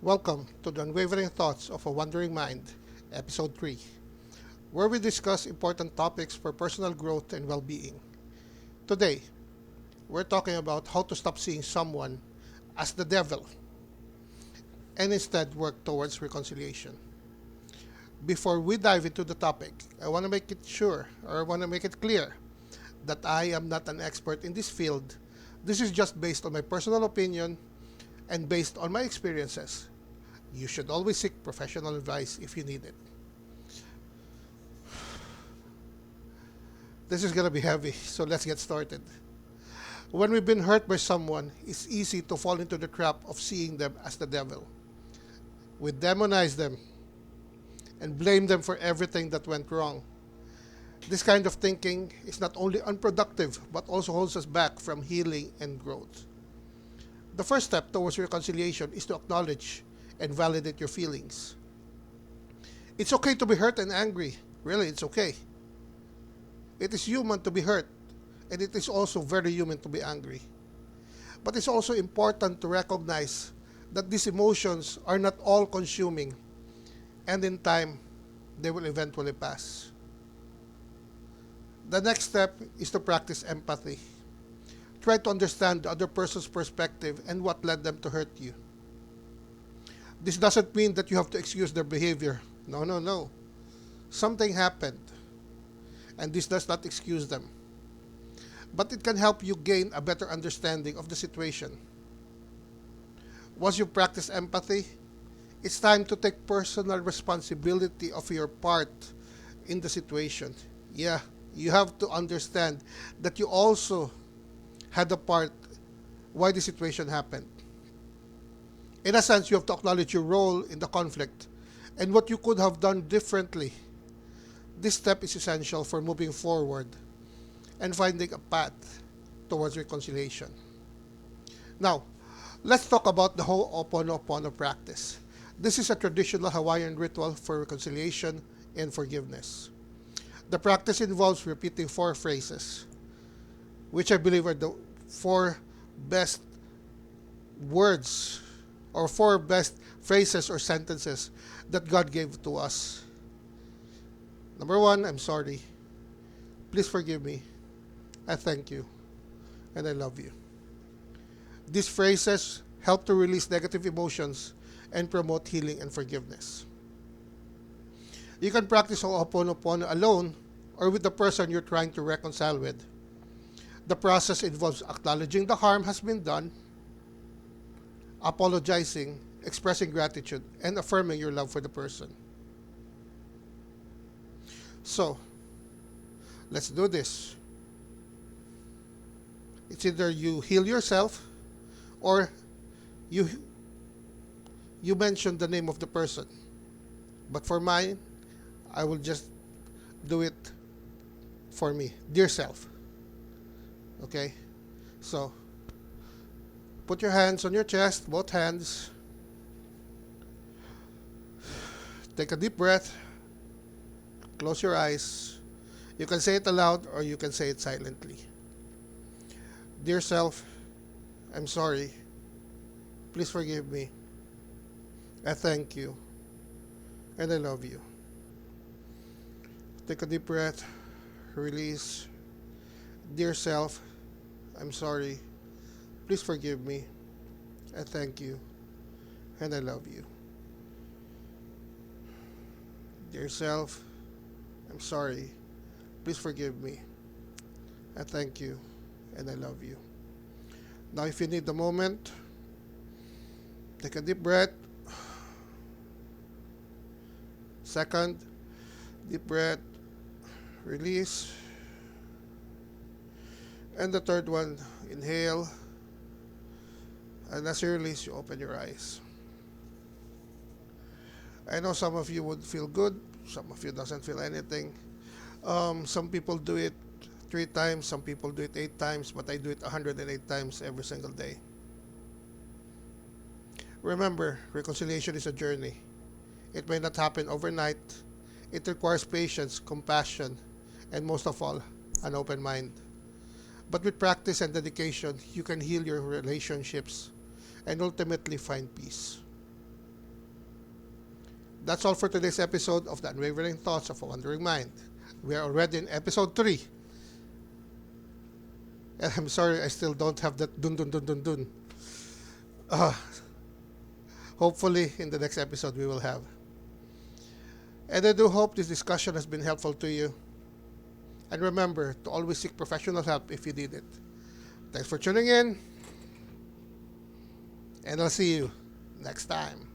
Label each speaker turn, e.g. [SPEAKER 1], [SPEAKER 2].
[SPEAKER 1] Welcome to the Unwavering Thoughts of a Wandering Mind, Episode 3, where we discuss important topics for personal growth and well being. Today, we're talking about how to stop seeing someone as the devil and instead work towards reconciliation. Before we dive into the topic, I want to make it sure or I want to make it clear that I am not an expert in this field. This is just based on my personal opinion and based on my experiences. You should always seek professional advice if you need it. This is going to be heavy, so let's get started. When we've been hurt by someone, it's easy to fall into the trap of seeing them as the devil. We demonize them and blame them for everything that went wrong. This kind of thinking is not only unproductive but also holds us back from healing and growth. The first step towards reconciliation is to acknowledge and validate your feelings. It's okay to be hurt and angry. Really, it's okay. It is human to be hurt, and it is also very human to be angry. But it's also important to recognize that these emotions are not all consuming, and in time, they will eventually pass. The next step is to practice empathy. Try to understand the other person's perspective and what led them to hurt you. This doesn't mean that you have to excuse their behavior. No, no, no. Something happened, and this does not excuse them. But it can help you gain a better understanding of the situation. Once you practice empathy, it's time to take personal responsibility of your part in the situation. Yeah, you have to understand that you also had a part why the situation happened. In a sense, you have to acknowledge your role in the conflict and what you could have done differently. This step is essential for moving forward and finding a path towards reconciliation. Now, let's talk about the Ho'oponopono practice. This is a traditional Hawaiian ritual for reconciliation and forgiveness. The practice involves repeating four phrases, which I believe are the four best words or four best phrases or sentences that God gave to us. Number one, I'm sorry. Please forgive me. I thank you. And I love you. These phrases help to release negative emotions and promote healing and forgiveness. You can practice Ho'oponopono alone or with the person you're trying to reconcile with. The process involves acknowledging the harm has been done, apologizing, expressing gratitude, and affirming your love for the person. So, let's do this. It's either you heal yourself or you mention the name of the person. But for mine, I will just do it for me. Dear self. Okay? So, put your hands on your chest, both hands. Take a deep breath. Close your eyes. You can say it aloud or you can say it silently. Dear self, I'm sorry. Please forgive me. I thank you. And I love you. Take a deep breath. Release. Dear self, I'm sorry. Please forgive me. I thank you. And I love you. Dear self, I'm sorry. Please forgive me. I thank you. And I love you. Now, if you need a moment, take a deep breath. Second, deep breath. Release. And the third one, inhale. And as you release, you open your eyes. I know some of you would feel good. Some of you doesn't feel anything. Some people do it 3 times. Some people do it 8 times. But I do it 108 times every single day. Remember, reconciliation is a journey. It may not happen overnight. It requires patience, compassion, and most of all, an open mind. But with practice and dedication, you can heal your relationships and ultimately find peace. That's all for today's episode of the Unwavering Thoughts of a Wandering Mind. We are already in episode 3. And I'm sorry I still don't have that dun dun dun dun dun. Uh, Hopefully in the next episode we will have. And I do hope this discussion has been helpful to you. And remember to always seek professional help if you need it. Thanks for tuning in. And I'll see you next time.